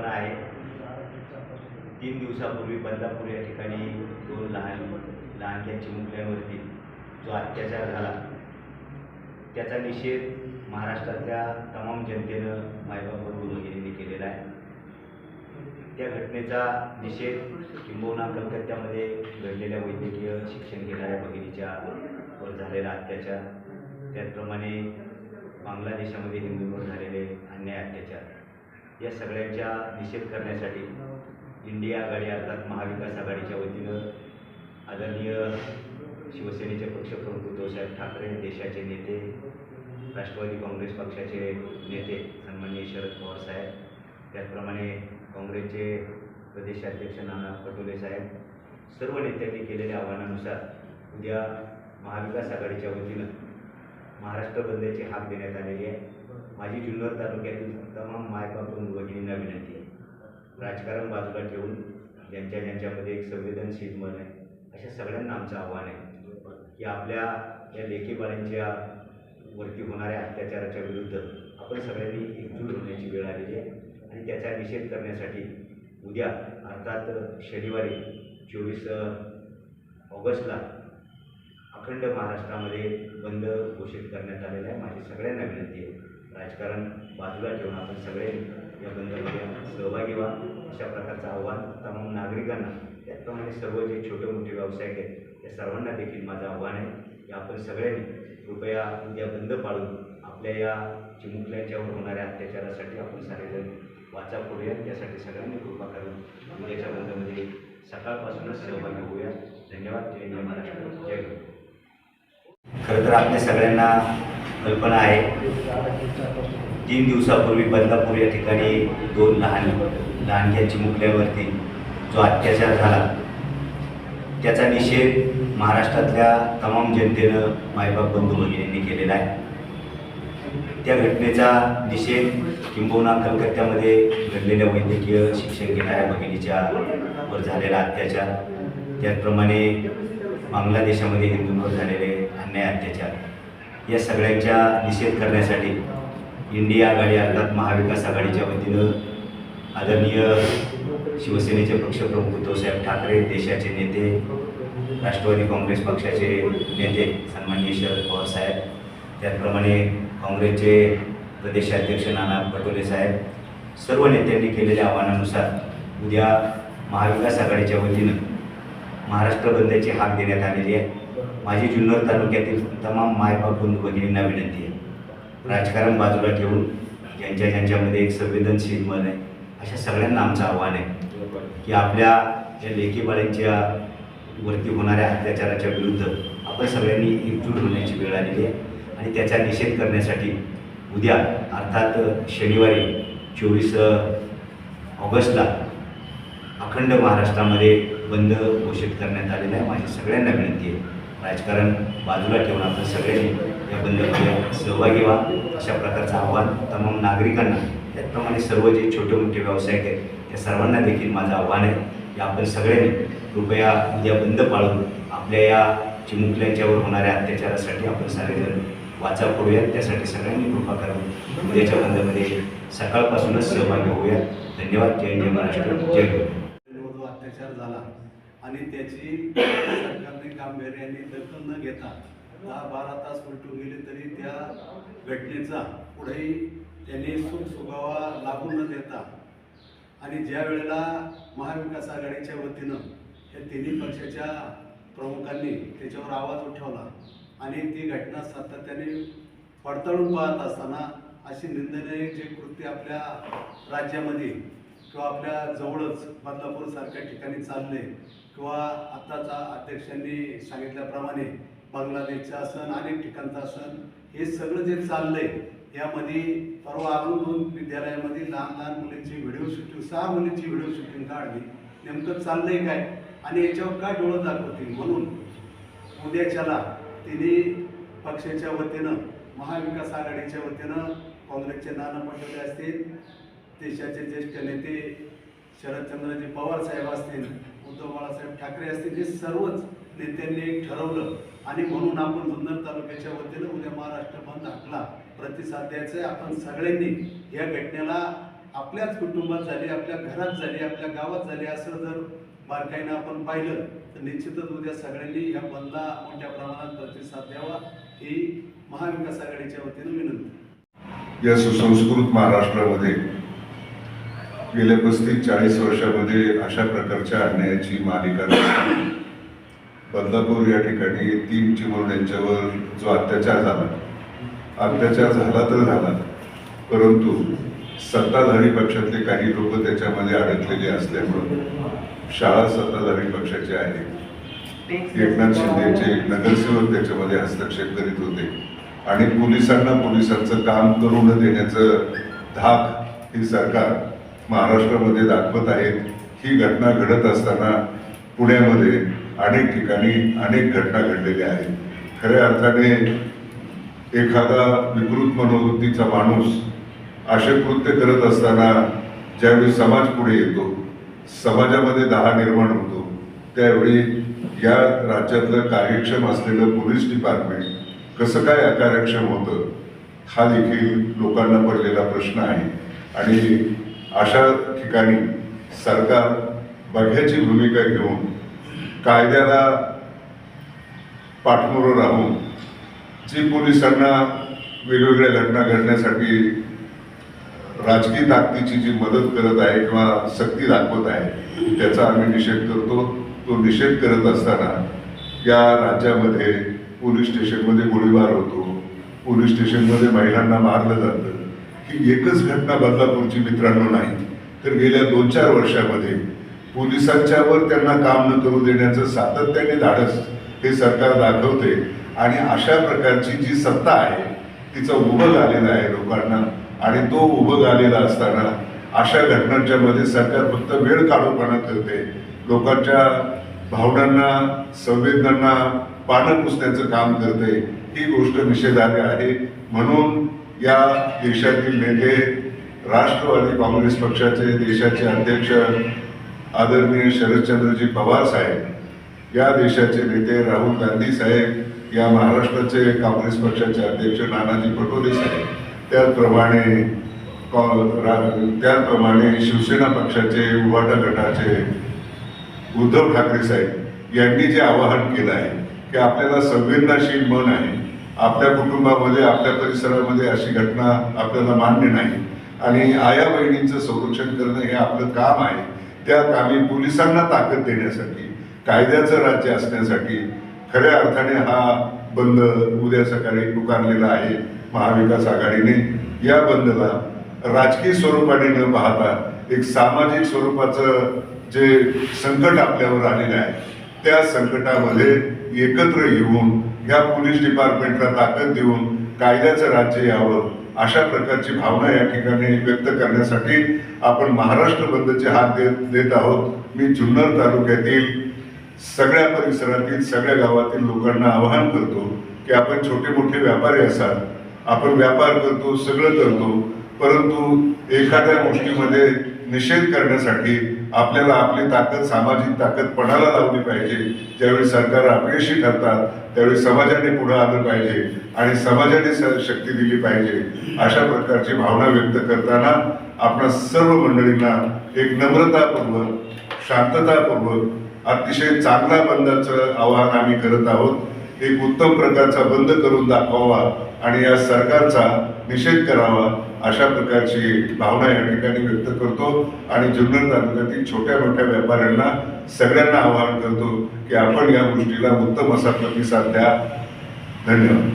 कल्पना आहे। 3 दिवसापूर्वी बदलापूर या ठिकाणी 2 लहानग्या चिमुकल्यांवरती जो अत्याचार झाला त्याचा निषेध महाराष्ट्रातल्या तमाम जनतेनं मायबाप भगिनींनी केलेला आहे। त्या घटनेचा निषेध किंबहुना कलकत्त्यामध्ये घडलेल्या वैद्यकीय शिक्षण घेणाऱ्या भगिनीच्या वर झालेला अत्याचार, त्याचप्रमाणे बांगलादेशामध्ये हिंदूंवर झालेले अन्याय अत्याचार या सगळ्यांचा निषेध करण्यासाठी इंडिया आघाडी अर्थात महाविकास आघाडीच्या वतीनं आदरणीय शिवसेनेचे पक्षप्रमुख उद्धवसाहेब ठाकरे, देशाचे नेते, राष्ट्रवादी काँग्रेस पक्षाचे नेते सन्माननीय शरद पवार साहेब, त्याचप्रमाणे काँग्रेसचे प्रदेशाध्यक्ष नाना पटोले साहेब, सर्व नेत्यांनी केलेल्या आवाहनानुसार उद्या महाविकास आघाडीच्या वतीनं महाराष्ट्र बंदची हाक देण्यात आलेली आहे। माझी जुन्नर तालुक्यातील तमाम मायबाप भगिनींना विनंती आहे, राजकारण बाजूला ठेवून ज्यांच्यामध्ये एक संवेदनशील मन आहे अशा सगळ्यांना आमचं आव्हान आहे की आपल्या या लेकीबाळींच्या वरती होणाऱ्या अत्याचाराच्या विरुद्ध आपण सगळ्यांनी एकजूट होण्याची वेळ आलेली आहे आणि त्याचा निषेध करण्यासाठी उद्या अर्थात शनिवारी 24 ऑगस्टला अखंड महाराष्ट्रामध्ये बंद घोषित करण्यात आलेला आहे। माझी सगळ्यांना विनंती आहे, राजकारण बाजूला ठेवून आपण सगळे या बंदमध्ये सहभागी व्हा अशा प्रकारचं आव्हान तमाम नागरिकांना, त्याचप्रमाणे सर्व जे छोटे मोठे व्यावसायिक आहेत या सर्वांना देखील माझं आव्हान आहे की आपण सगळ्यांनी कृपया उद्या बंद पाळून आपल्या या चिमुकल्यांच्यावर होणाऱ्या अत्याचारासाठी आपण सगळेजण वाचा फोडूया। त्यासाठी सगळ्यांनी कृपा करून उद्याच्या बंदमध्ये सकाळपासूनच सहभागी होऊया। धन्यवाद। जय जय महाराष्ट्र, जय हिंद। खरं तर आपल्या सगळ्यांना कल्पना आहे, 3 दिवसापूर्वी बदलापूर या ठिकाणी 2 लहानग्या चिमुकल्यांवरती जो अत्याचार झाला त्याचा निषेध महाराष्ट्रातल्या तमाम जनतेनं मायबाप बंधू भगिनींनी केलेला आहे। त्या घटनेचा निषेध किंबहुना कलकत्त्यामध्ये घडलेल्या वैद्यकीय शिक्षण घेणाऱ्या भगिनीच्या वर झालेला अत्याचार, त्याचप्रमाणे बांगलादेशामध्ये हिंदूंवर झालेले अन्याय अत्याचार या सगळ्यांचा निषेध करण्यासाठी इंडिया आघाडी अर्थात महाविकास आघाडीच्या वतीनं आदरणीय शिवसेनेचे पक्षप्रमुख उद्धवसाहेब ठाकरे, देशाचे नेते, राष्ट्रवादी काँग्रेस पक्षाचे नेते सन्माननीय शरद पवार साहेब, त्याचप्रमाणे काँग्रेसचे प्रदेशाध्यक्ष नाना पटोले साहेब, सर्व नेत्यांनी केलेल्या आवाहनानुसार उद्या महाविकास आघाडीच्या वतीनं महाराष्ट्र बंदची हाक देण्यात आलेली आहे। माझी जुन्नर तालुक्यातील तमाम मायबाप बंधू भगिनींना विनंती आहे, राजकारण बाजूला ठेवून ज्यांच्यामध्ये एक संवेदनशील मन आहे अशा सगळ्यांना आमचं आव्हान आहे की आपल्या या लेकीबाळींच्या वरती होणाऱ्या अत्याचाराच्या विरुद्ध आपण सगळ्यांनी एकजूट होण्याची वेळ आलेली आहे आणि त्याचा निषेध करण्यासाठी उद्या अर्थात शनिवारी 24 ऑगस्टला अखंड महाराष्ट्रामध्ये बंद घोषित करण्यात आलेला आहे। माझी सगळ्यांना विनंती आहे, राजकारण बाजूला ठेवून आपण सगळ्यांनी या बंदमध्ये सहभागी व्हा अशा प्रकारचं आव्हान तमाम नागरिकांना, त्याचप्रमाणे सर्व जे छोटे मोठे व्यावसायिक आहेत त्या सर्वांना देखील माझं आव्हान आहे की आपण सगळ्यांनी कृपया उद्या बंद पाळून आपल्या या चिमुकल्यांच्यावर होणाऱ्या अत्याचारासाठी आपण सगळेजण वाचा फोडूया। त्यासाठी सगळ्यांनी कृपा करून उद्याच्या बंदमध्ये सकाळपासूनच सहभागी होऊया। धन्यवाद। जय जय महाराष्ट्र, जय हिंद। अत्याचार झाला आणि त्याची सरकारने गांभीर्याने दखल न घेता 10-12 तास उलटून गेले तरी त्या घटनेचा पुढेही त्यांनी सुगावा लागू न देता आणि ज्या वेळेला महाविकास आघाडीच्या वतीनं या तिन्ही पक्षाच्या प्रमुखांनी त्याच्यावर आवाज उठवला आणि ती घटना सातत्याने पडताळून पाहत असताना अशी निंदनीय जे कृत्य आपल्या राज्यामध्ये किंवा आपल्या जवळच बदलापूरसारख्या ठिकाणी चालले किंवा आत्ताचा अध्यक्षांनी सांगितल्याप्रमाणे बांगलादेशचं असन अनेक ठिकाणचं असन, हे सगळं जे चाललंय यामध्ये परवा अजून 2 विद्यालयामध्ये लहान मुलींची व्हिडिओ शूटिंग, 6 मुलींची व्हिडिओ शूटिंग काढली। नेमकं चाललंय काय आणि याच्यावर काय डोळं दाखवतील म्हणून उद्याच्याला तिन्ही पक्षाच्या वतीनं महाविकास आघाडीच्या वतीनं काँग्रेसचे नाना पटोले असतील, देशाचे ज्येष्ठ नेते शरदचंद्रजी पवार साहेब असतील, उद्धव बाळासाहेब ठाकरे असतील, हे सर्वच नेत्यांनी ठरवलं आणि म्हणून आपण जुन्नर तालुक्याच्या वतीनं उद्या महाराष्ट्र बंद हाकला प्रतिसाद द्यायचा आहे। आपण सगळ्यांनी या घटनेला आपल्याच कुटुंबात झाली, आपल्या घरात झाली, आपल्या गावात झाली असं जर बारकाईनं आपण पाहिलं तर निश्चितच उद्या सगळ्यांनी या बंदला मोठ्या प्रमाणात प्रतिसाद द्यावा ही महाविकास आघाडीच्या वतीनं विनंती. या सुसंस्कृत महाराष्ट्रामध्ये गेल्या 35-40 वर्षामध्ये अशा प्रकारच्या अन्यायाची मालिका दिसली. बदलापूर या ठिकाणी 3 चिमुरड्यांच्यावर जो अत्याचार झाला तर झाला, परंतु सत्ताधारी पक्षातले काही लोक त्याच्यामध्ये अडकलेले असल्यामुळे शाळा सत्ताधारी पक्षाचे आहेत. एकनाथ शिंदेचे नगरसेवक त्याच्यामध्ये हस्तक्षेप करीत होते आणि पोलिसांचं काम करू न देण्याचं धाक हे सरकार महाराष्ट्रामध्ये दाखवत आहेत. ही घटना घडत असताना पुण्यामध्ये अनेक ठिकाणी अनेक घटना घडलेल्या आहेत. खऱ्या अर्थाने एखादा विकृत मनोवृत्तीचा माणूस असे कृत्य करत असताना ज्यावेळी समाज पुढे येतो, समाजामध्ये दहा निर्माण होतो, त्यावेळी या राज्यातलं कार्यक्षम असलेलं पोलीस डिपार्टमेंट कसं काय अकार्यक्षम होतं हा देखील लोकांना पडलेला प्रश्न आहे. आणि अशा ठिकाणी सरकार बघ्याची भूमिका घेऊन कायद्याला पाठमोरं राहून जी पोलिसांना वेगवेगळ्या घटना घडण्यासाठी राजकीय ताकदीची जी मदत करत आहे किंवा सक्ती दाखवत आहे त्याचा आम्ही निषेध करतो. तो निषेध करत असताना या राज्यामध्ये पोलीस स्टेशनमध्ये गोळीबार होतो, पोलीस स्टेशनमध्ये महिलांना मारलं जातं. ही एकच घटना बदलापूरची मित्रांनो नाही, तर गेल्या 2-4 वर्षामध्ये पोलिसांच्यावर त्यांना काम न करू देण्याचं सातत्याने धाडस हे सरकार दाखवते. आणि अशा प्रकारची जी सत्ता आहे तिचा उभं आलेला आहे लोकांना. आणि तो उभं आलेला असताना अशा घटनांच्या मध्ये सरकार फक्त वेळ काढूपणा करते, लोकांच्या भावनांना संवेदनांना पानं पुसण्याचं काम करते. ही गोष्ट निषेधार्ह आहे. म्हणून या देशातील नेते, राष्ट्रवादी काँग्रेस पक्षाचे देशाचे अध्यक्ष आदरणीय शरदचंद्रजी पवार साहेब, या देशाचे नेते राहुल गांधी साहेब, या महाराष्ट्राचे काँग्रेस पक्षाचे अध्यक्ष नानाजी पटोले साहेब, त्याचप्रमाणे शिवसेना पक्षाचे उभाटा गटाचे उद्धव ठाकरे साहेब यांनी जे आवाहन केलं आहे की आपल्याला संवेदनाशील मन आहे, आपल्या कुटुंबामध्ये आपल्या परिसरामध्ये अशी घटना आपल्याला मान्य नाही आणि आया बहिणींचं संरक्षण करणं हे आपलं काम आहे. त्या कामी पोलिसांना ताकद देण्यासाठी, कायद्याचं राज्य असण्यासाठी खऱ्या अर्थाने हा बंद उद्या सकाळी पुकारलेला आहे महाविकास आघाडीने. या बंदला राजकीय स्वरूपाने न पाहता एक सामाजिक स्वरूपाचं जे संकट आपल्यावर आलेलं आहे त्या संकटामध्ये एकत्र येऊन ह्या पोलीस डिपार्टमेंटला ताकद देऊन कायद्याचं राज्य यावं अशा प्रकारची भावना या ठिकाणी व्यक्त करण्यासाठी आपण महाराष्ट्र बंदचे हात देत आहोत. मी जुन्नर तालुक्यातील सगळ्या परिसरातील सगळ्या गावातील लोकांना आवाहन करतो की आपण छोटे मोठे व्यापारी असाल, आपण व्यापार करतो, सगळं करतो, परंतु एखाद्या गोष्टीमध्ये निषेध करण्यासाठी आपल्याला आपली ताकद, सामाजिक ताकद पणाला लावली पाहिजे. ज्यावेळी सरकार अपयशी ठरतात त्यावेळी समाजाने पुढे आलं पाहिजे आणि समाजाने शक्ती दिली पाहिजे. अशा प्रकारची भावना व्यक्त करताना आपणा सर्व मंडळींना एक नम्रतापूर्वक, शांततापूर्वक अतिशय चांगला बंदाचं आवाहन आम्ही करत आहोत. एक उत्तम प्रकारचा बंद करून दाखवावा आणि या सरकारचा निषेध करावा अशा प्रकारची भावना या ठिकाणी व्यक्त करतो. आणि जुन्नर तालुक्यातील छोट्या मोठ्या व्यापाऱ्यांना सगळ्यांना आवाहन करतो की आपण या गोष्टीला उत्तम असा प्रतिसाद द्या. धन्यवाद.